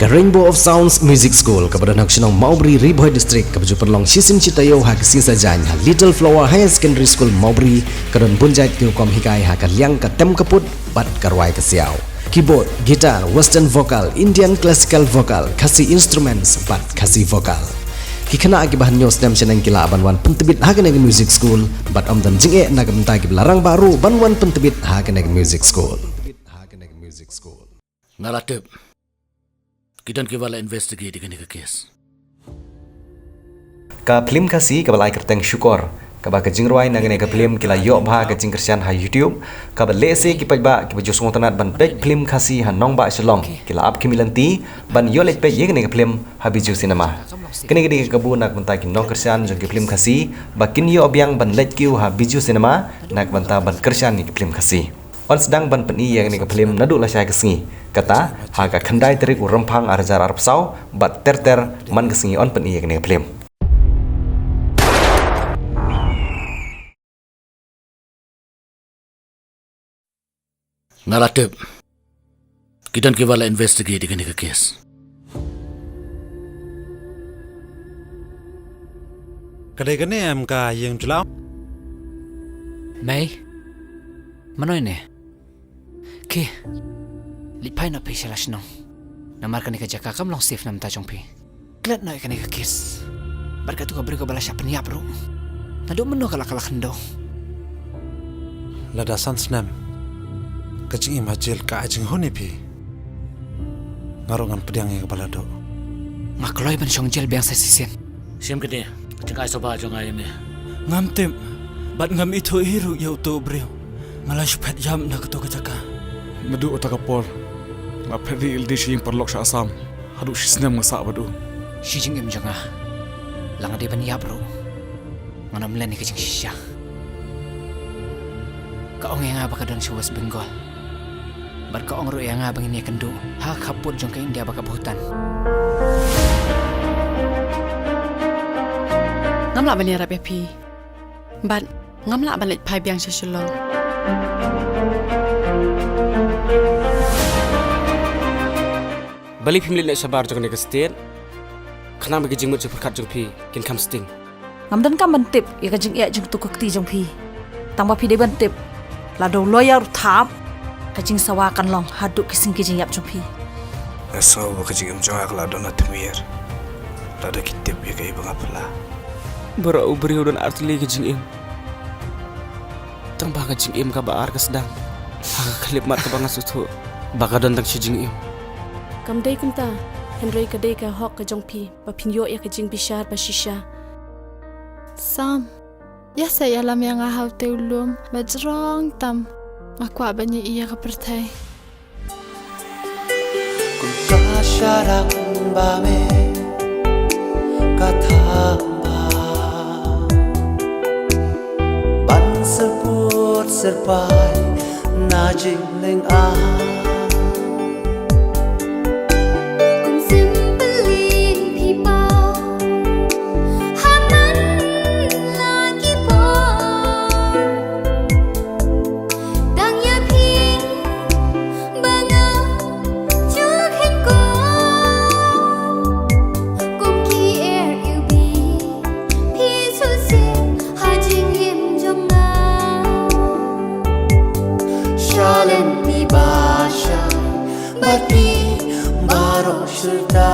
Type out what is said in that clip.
ke Rainbow of Sounds Music School ke Badan Haksionong Maubri Riboy District ke baju perlong sisim citayo ha ke sisa janya Little Flower High Secondary School Maubri ke don bunjai ke kom hikai ha ke liang ke tem kaput bat karwai ke siau keyboard, gitar, western vocal, Indian classical vocal, kasi instruments bat kasi vocal. Kikana agi bahan nyos dem senang kila banwan pentebit hagen agi music school bat om dan jinge na gemta agi larang baru banwan pentebit hagen agi music school. Ngalatep. Kita kibala investigate dengan kes. Ka film kasi ka balai kerteng syukur. Ka ba ka jingrwai nagane ka film kila yok ba ka jingkersian ha YouTube. Ka ba lese ki pajba ki baju song tanat ban pek film kasi ha nong ba selong kila ap kimilanti ban yolet pe yegane ka film ha biju cinema. Kini gede ka bu nak banta ki nong kersian jong ki film kasi ba kin yo obyang ban let kiu ha biju cinema nak banta ban kersian ni ki film kasi. On sedang ban peni yang ni ka film nadu la syai kesengi. Kata ha ka khandai terik urempang arjar arab sau bat ter man kesengi on peni yang ni ka film. Ngalatep. Kita kibala investigate dengan kes. Kadai kene MK yang jelau. Mai. Manoy ne. Ke. Lipai na pe sila sino. Namar kani ka jaka kam long safe nam ta jong pi. Klat na kani ka kes. Barka tu ka beri ka bala siapa ni bro. Nado meno kala kendo. Lada sansnam. Kacing imajil ka ajing hone pi. Ngarongan pedang yang kepala do. Ngakloy ban syong jel biang sa sisen. Siam kene. Cengkai soba jong ayam ni. Ngam tem. Bat ngam itu hiru ya uto brio. Ngalah syupat jam na keto kejaka. Nadu otak kapor. Ngapedi ildi shi yang perlok sya asam. Hadu shi senam ngasak badu. Si jing im janga. Lang ade ban ya bro. Nganam len ni kacing shisha. Ka ong yang apa kadang si West Bengal. Bar ka ong ro yang abang ini kendo. Ha kaput jong ka India baka hutan. Ngamla bani Arab pi. Ban ngamla ban let pai biang syulong. Bali pimlit nak sabar jong ni kestin. Kena bagi jingmut seperkat jong pi kin kam sting. Ngamdan kam bantip ya kajing ya jong tukuk ti jong pi. Tangba pi de bantip. Lado loyar thap kajing sawakan long haduk kising kijing yap jong pi. Asal kajing jong ak lado na temir. Lado kitip ya kai bangapla. Berau beriu dan artili kajing im. Tang ba kajing im ka baar kesdang. Ha klip mat ka bangas utu. Baka dan tang kajing im. Kam dai kunta. Henry ka dai ka hok ka jong pi. Pa pinyo ya kajing bishar pa shisha. Sam. Ya saya lam yang ahau teulum bajrong tam aku abanye iya ka pertai kumkasyarang bame katamba ban serput serpai najing leng Bati baro serta